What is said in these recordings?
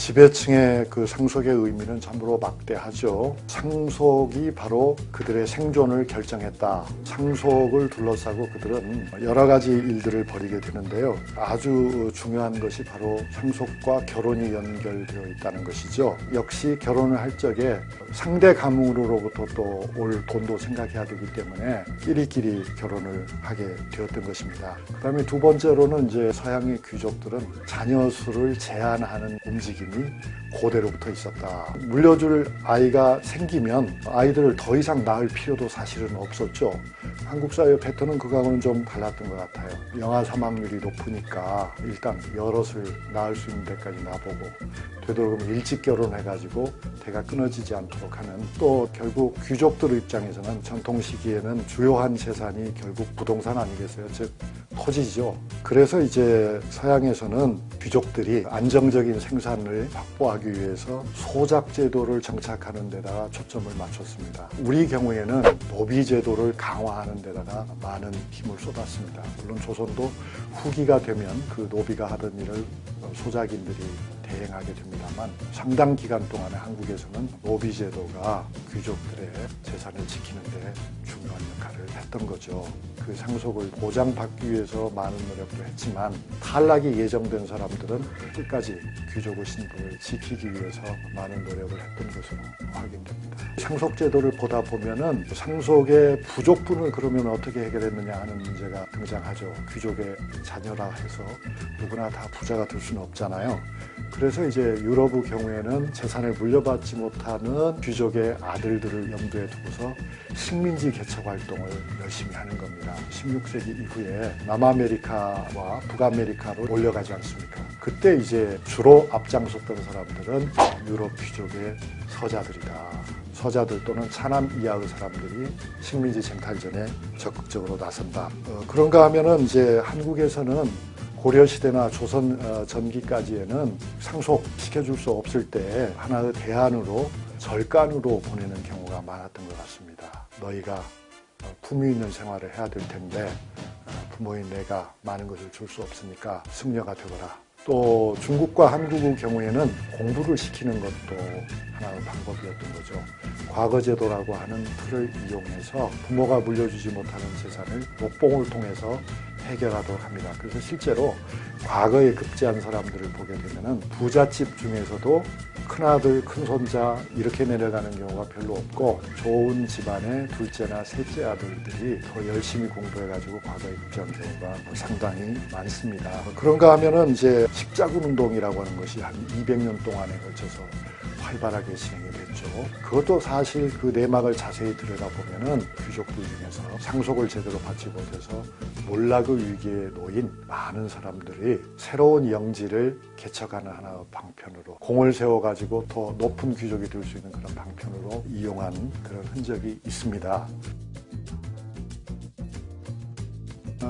지배층의 그 상속의 의미는 참으로 막대하죠. 상속이 바로 그들의 생존을 결정했다. 상속을 둘러싸고 그들은 여러 가지 일들을 벌이게 되는데요. 아주 중요한 것이 바로 상속과 결혼이 연결되어 있다는 것이죠. 역시 결혼을 할 적에 상대 가문으로부터 또 올 돈도 생각해야 되기 때문에 끼리끼리 결혼을 하게 되었던 것입니다. 그 다음에 두 번째로는 이제 서양의 귀족들은 자녀 수를 제한하는 움직임이 고대로부터 있었다. 물려줄 아이가 생기면 아이들을 더 이상 낳을 필요도 사실은 없었죠. 한국 사회의 패턴은 그거하고는 좀 달랐던 것 같아요. 영아 사망률이 높으니까 일단 여럿을 낳을 수 있는 데까지 낳아보고 되도록이면 일찍 결혼해가지고 대가 끊어지지 않도록 하는, 또 결국 귀족들 입장에서는 전통 시기에는 주요한 재산이 결국 부동산 아니겠어요? 즉 토지죠. 그래서 이제 서양에서는 귀족들이 안정적인 생산을 확보하기 위해서 소작 제도를 정착하는 데다가 초점을 맞췄습니다. 우리 경우에는 노비 제도를 강화하는 데다가 많은 힘을 쏟았습니다. 물론 조선도 후기가 되면 그 노비가 하던 일을 소작인들이 대행하게 됩니다만, 상당 기간 동안에 한국에서는 노비 제도가 귀족들의 재산을 지키는 데 중요한 역할을 했던 거죠. 그 상속을 보장받기 위해서 많은 노력도 했지만 탈락이 예정된 사람들은 끝까지 귀족의 신분을 지키기 위해서 많은 노력을 했던 것으로 확인됩니다. 상속 제도를 보다 보면은 상속의 부족분을 그러면 어떻게 해결했느냐 하는 문제가 등장하죠. 귀족의 자녀라 해서 누구나 다 부자가 될 수는 없잖아요. 그래서 이제 유럽의 경우에는 재산을 물려받지 못하는 귀족의 아들들을 염두에 두고서 식민지 개척 활동을 열심히 하는 겁니다. 16세기 이후에 남아메리카와 북아메리카로 몰려가지 않습니까? 그때 이제 주로 앞장섰던 사람들은 유럽 귀족의 서자들이다. 서자들 또는 차남 이하의 사람들이 식민지 쟁탈전에 적극적으로 나선다. 그런가 하면은 이제 한국에서는 고려시대나 조선 전기까지에는 상속시켜줄 수 없을 때 하나의 대안으로 절간으로 보내는 경우가 많았던 것 같습니다. 너희가 품위 있는 생활을 해야 될 텐데 부모인 내가 많은 것을 줄 수 없으니까 승려가 되거라. 또 중국과 한국의 경우에는 공부를 시키는 것도 하나의 방법이었던 거죠. 과거제도라고 하는 틀을 이용해서 부모가 물려주지 못하는 재산을 목봉을 통해서 해결하도록 합니다. 그래서 실제로 과거에 급제한 사람들을 보게 되면은 부잣집 중에서도 큰아들, 큰손자 이렇게 내려가는 경우가 별로 없고 좋은 집안의 둘째나 셋째 아들들이 더 열심히 공부해가지고 과거에 급제한 경우가 상당히 많습니다. 그런가 하면은 이제 십자군 운동이라고 하는 것이 한 200년 동안에 걸쳐서 활발하게 진행이 됐죠. 그것도 사실 그 내막을 자세히 들여다보면은 귀족들 중에서 상속을 제대로 받지 못해서 몰락의 위기에 놓인 많은 사람들이 새로운 영지를 개척하는 하나의 방편으로 공을 세워가지고 더 높은 귀족이 될 수 있는 그런 방편으로 이용한 그런 흔적이 있습니다.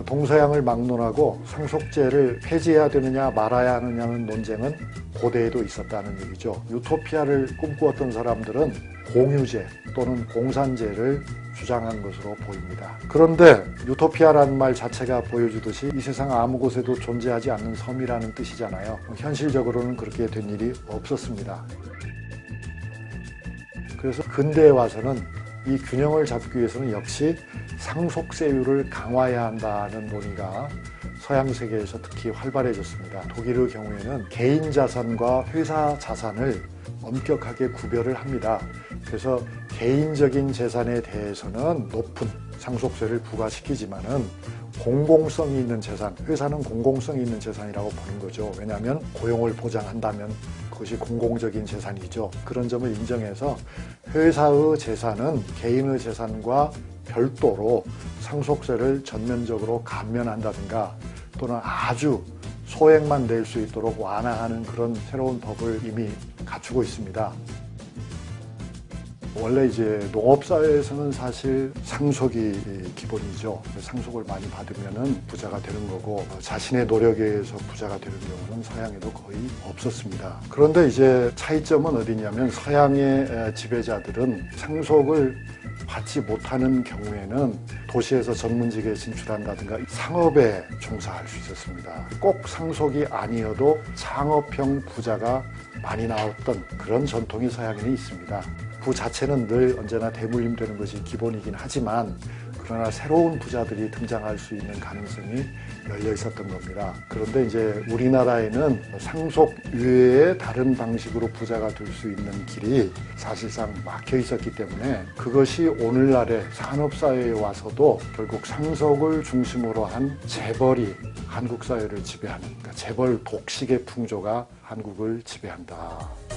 동서양을 막론하고 상속제를 폐지해야 되느냐 말아야 하느냐는 논쟁은 고대에도 있었다는 얘기죠. 유토피아를 꿈꾸었던 사람들은 공유제 또는 공산제를 주장한 것으로 보입니다. 그런데 유토피아라는 말 자체가 보여주듯이 이 세상 아무 곳에도 존재하지 않는 섬이라는 뜻이잖아요. 현실적으로는 그렇게 된 일이 없었습니다. 그래서 근대에 와서는 이 균형을 잡기 위해서는 역시 상속세율을 강화해야 한다는 논의가 서양 세계에서 특히 활발해졌습니다. 독일의 경우에는 개인 자산과 회사 자산을 엄격하게 구별을 합니다. 그래서 개인적인 재산에 대해서는 높은 상속세를 부과시키지만은 공공성이 있는 재산, 회사는 공공성이 있는 재산이라고 보는 거죠. 왜냐하면 고용을 보장한다면 그것이 공공적인 재산이죠. 그런 점을 인정해서 회사의 재산은 개인의 재산과 별도로 상속세를 전면적으로 감면한다든가 또는 아주 소액만 낼 수 있도록 완화하는 그런 새로운 법을 이미 갖추고 있습니다. 원래 이제 농업사회에서는 사실 상속이 기본이죠. 상속을 많이 받으면은 부자가 되는 거고 자신의 노력에 의해서 부자가 되는 경우는 서양에도 거의 없었습니다. 그런데 이제 차이점은 어디냐면 서양의 지배자들은 상속을 받지 못하는 경우에는 도시에서 전문직에 진출한다든가 상업에 종사할 수 있었습니다. 꼭 상속이 아니어도 상업형 부자가 많이 나왔던 그런 전통이 서양인에 있습니다. 부 자체는 늘 언제나 대물림되는 것이 기본이긴 하지만 그러나 새로운 부자들이 등장할 수 있는 가능성이 열려 있었던 겁니다. 그런데 이제 우리나라에는 상속 외에 다른 방식으로 부자가 될 수 있는 길이 사실상 막혀 있었기 때문에 그것이 오늘날의 산업사회에 와서도 결국 상속을 중심으로 한 재벌이 한국 사회를 지배하는, 그러니까 재벌 독식의 풍조가 한국을 지배한다.